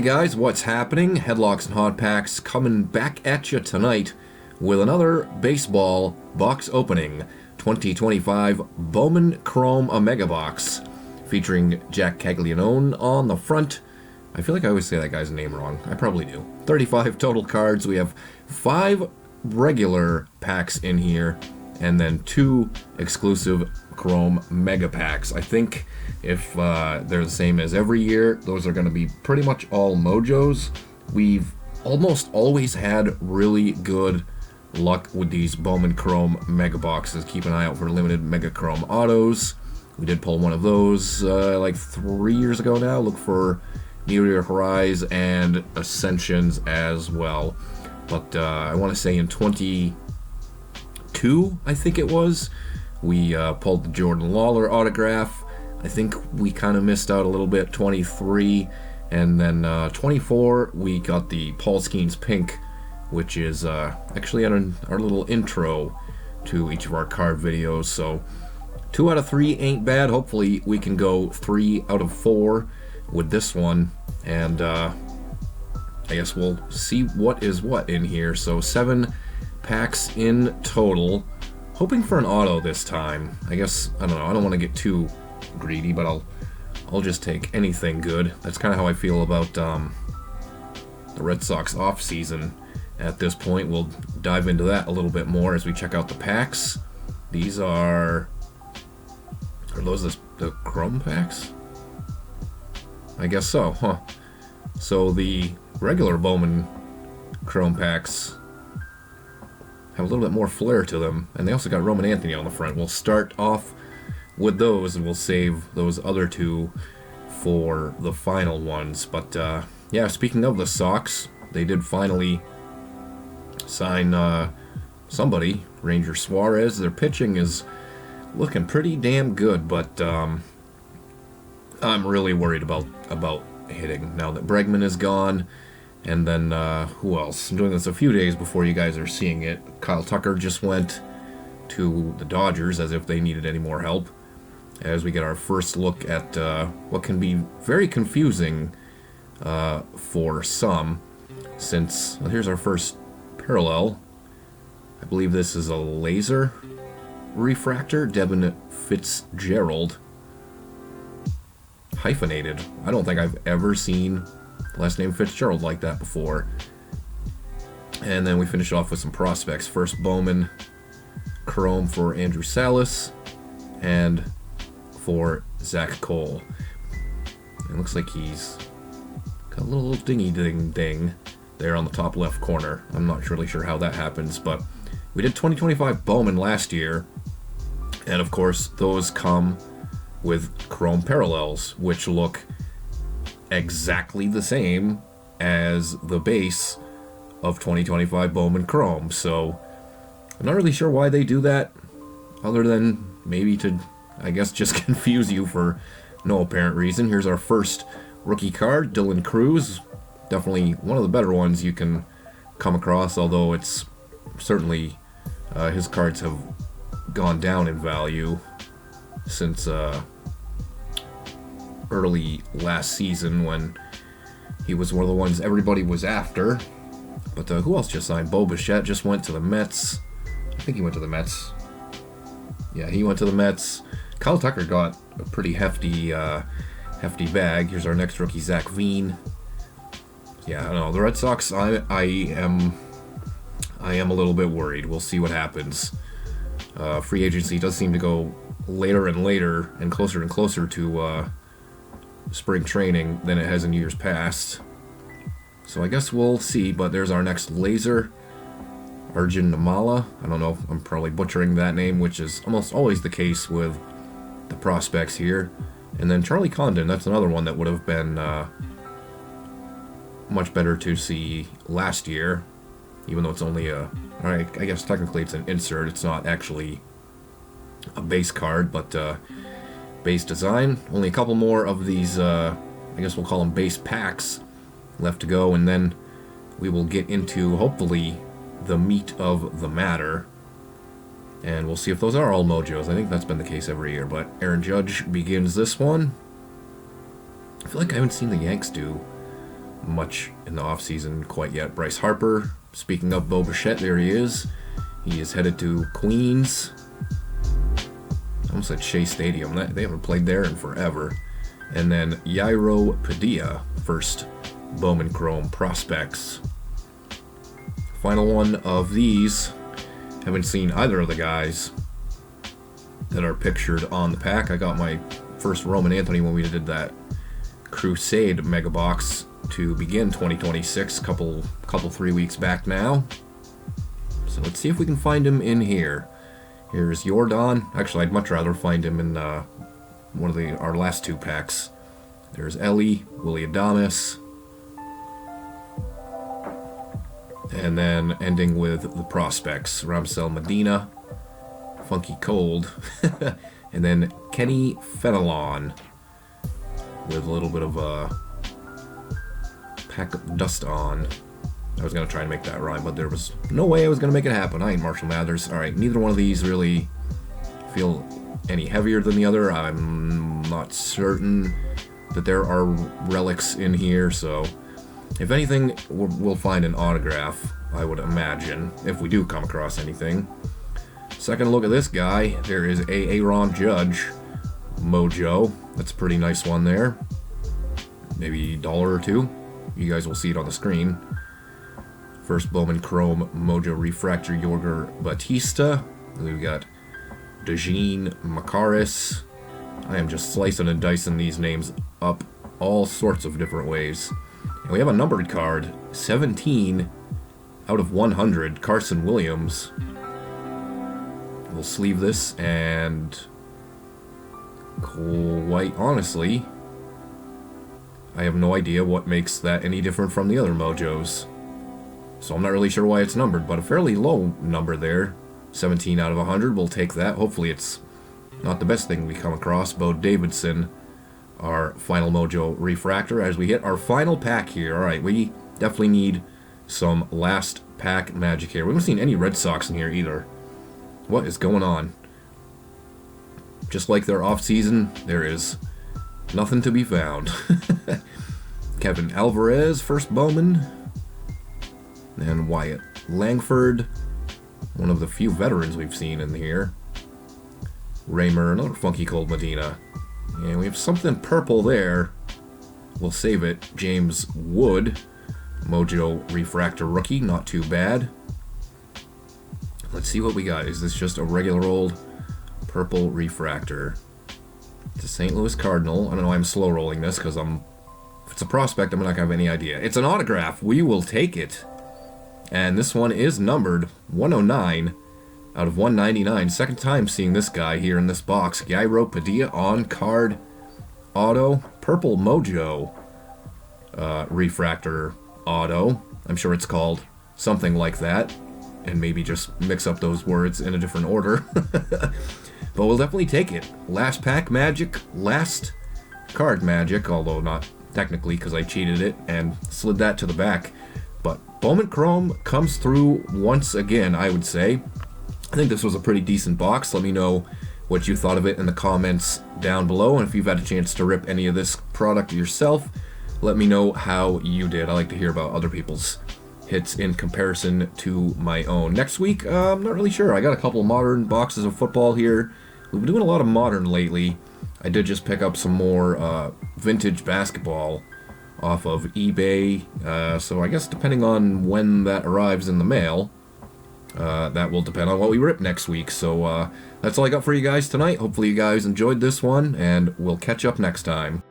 guys, what's happening? Headlocks and Hot Packs coming back at you tonight with another baseball box opening. 2025 Bowman Chrome Omega Box featuring Jack Caglianone on the front. I feel like I always say that guy's name wrong. I probably do. 35 total cards. We have 5 regular packs in here and then 2 exclusive Chrome Mega Packs. I think if they're the same as every year, those are going to be pretty much all Mojos. We've almost always had really good luck with these Bowman Chrome Mega Boxes. Keep an eye out for limited Mega Chrome Autos. We did pull one of those like 3 years ago now. Look for Meteor Rise and Ascensions as well. But I want to say in 22, I think it was, we pulled the Jordan Lawler autograph. I think we kind of missed out a little bit, 23. And then 24, we got the Paul Skeens Pink, which is actually on our little intro to each of our card videos. So 2 out of 3 ain't bad. Hopefully we can go 3 out of 4 with this one. And I guess we'll see what is what in here. So 7 packs in total. Hoping for an auto this time. I guess, I don't know, I don't want to get too greedy, but I'll just take anything good. That's kind of how I feel about the Red Sox off season at this point. We'll dive into that a little bit more as we check out the packs. These are those the Chrome packs? I guess so, huh? So the regular Bowman Chrome packs have a little bit more flair to them, and they also got Roman Anthony on the front. We'll start off with those, and we'll save those other 2 for the final ones. But yeah, speaking of the Sox, they did finally sign somebody, Ranger Suarez. Their pitching is looking pretty damn good, but I'm really worried about hitting now that Bregman is gone. And then who else? I'm doing this a few days before you guys are seeing it. Kyle Tucker just went to the Dodgers, as if they needed any more help, as we get our first look at what can be very confusing for some, since, well, here's our first parallel. I believe this is a laser refractor. Devin Fitzgerald. Hyphenated. I don't think I've ever seen the last name Fitzgerald like that before. And then we finish off with some prospects. First, Bowman Chrome for Andrew Salas and for Zach Cole. It looks like he's got a little dingy ding there on the top left corner. I'm not really sure how that happens, but we did 2025 Bowman last year, and of course those come with Chrome parallels, which look exactly the same as the base of 2025 Bowman Chrome. So I'm not really sure why they do that, other than maybe to, I guess, just confuse you for no apparent reason. Here's our first rookie card, Dylan Cruz. Definitely one of the better ones you can come across, although it's certainly his cards have gone down in value since early last season, when he was one of the ones everybody was after. But who else just signed? Bo Bichette just went to the Mets. I think he went to the Mets. Yeah, he went to the Mets. Kyle Tucker got a pretty hefty bag. Here's our next rookie, Zach Veen. Yeah, I don't know. The Red Sox, I am a little bit worried. We'll see what happens. Free agency does seem to go later and later and closer to spring training than it has in years past. So I guess we'll see. But there's our next laser, Arjun Namala. I don't know, I'm probably butchering that name, which is almost always the case with the prospects here. And then Charlie Condon, that's another one that would have been much better to see last year, even though it's only I guess technically it's an insert. It's not actually a base card, but base design. Only a couple more of these, I guess we'll call them base packs left to go, and then we will get into, hopefully, the meat of the matter. And we'll see if those are all Mojos. I think that's been the case every year. But Aaron Judge begins this one. I feel like I haven't seen the Yanks do much in the offseason quite yet. Bryce Harper, speaking of Bo Bichette, there he is. He is headed to Queens. I almost said Shea Stadium. They haven't played there in forever. And then Yairo Padilla, first Bowman Chrome prospects. Final one of these. Haven't seen either of the guys that are pictured on the pack. I got my first Roman Anthony when we did that Crusade Mega Box to begin 2026, couple 3 weeks back now. So let's see if we can find him in here. Here's Jordan. Actually, I'd much rather find him in one of our last 2 packs. There's Ellie, Willie Adames, and then ending with the prospects: Ramsel Medina, Funky Cold, and then Kenny Fenelon with a little bit of a pack of dust on. I was going to try and make that rhyme, but there was no way I was going to make it happen. I ain't Marshall Mathers. Alright, neither one of these really feel any heavier than the other. I'm not certain that there are relics in here, so if anything, we'll find an autograph, I would imagine, if we do come across anything. Second look at this guy, there is Aaron Judge Mojo. That's a pretty nice one there. Maybe $1 or $2. You guys will see it on the screen. First Bowman Chrome Mojo Refractor Yorger Batista. We've got Dejean Makaris. I am just slicing and dicing these names up all sorts of different ways. And we have a numbered card, 17 out of 100, Carson Williams. We'll sleeve this, and quite honestly, I have no idea what makes that any different from the other Mojos. So I'm not really sure why it's numbered, but a fairly low number there. 17 out of 100, we'll take that. Hopefully it's not the best thing we come across. Bo Davidson, our final Mojo Refractor, as we hit our final pack here. Alright, we definitely need some last pack magic here. We haven't seen any Red Sox in here either. What is going on? Just like their off-season, there is nothing to be found. Kevin Alvarez, first Bowman. And Wyatt Langford, one of the few veterans we've seen in here. Raymer, another Funky Cold Medina. And we have something purple there. We'll save it. James Wood, Mojo Refractor rookie, not too bad. Let's see what we got. Is this just a regular old purple refractor? It's a St. Louis Cardinal. I don't know why I'm slow rolling this, because if it's a prospect, I'm not going to have any idea. It's an autograph. We will take it. And this one is numbered 109 out of 199. Second time seeing this guy here in this box. Yairo Padilla on card auto. Purple Mojo refractor auto. I'm sure it's called something like that. And maybe just mix up those words in a different order. But we'll definitely take it. Last pack magic. Last card magic. Although not technically, because I cheated it and slid that to the back. But Bowman Chrome comes through once again, I would say. I think this was a pretty decent box. Let me know what you thought of it in the comments down below. And if you've had a chance to rip any of this product yourself, let me know how you did. I like to hear about other people's hits in comparison to my own. Next week, I'm not really sure. I got a couple modern boxes of football here. We've been doing a lot of modern lately. I did just pick up some more vintage basketball off of eBay, so I guess depending on when that arrives in the mail, that will depend on what we rip next week. So that's all I got for you guys tonight. Hopefully you guys enjoyed this one, and we'll catch up next time.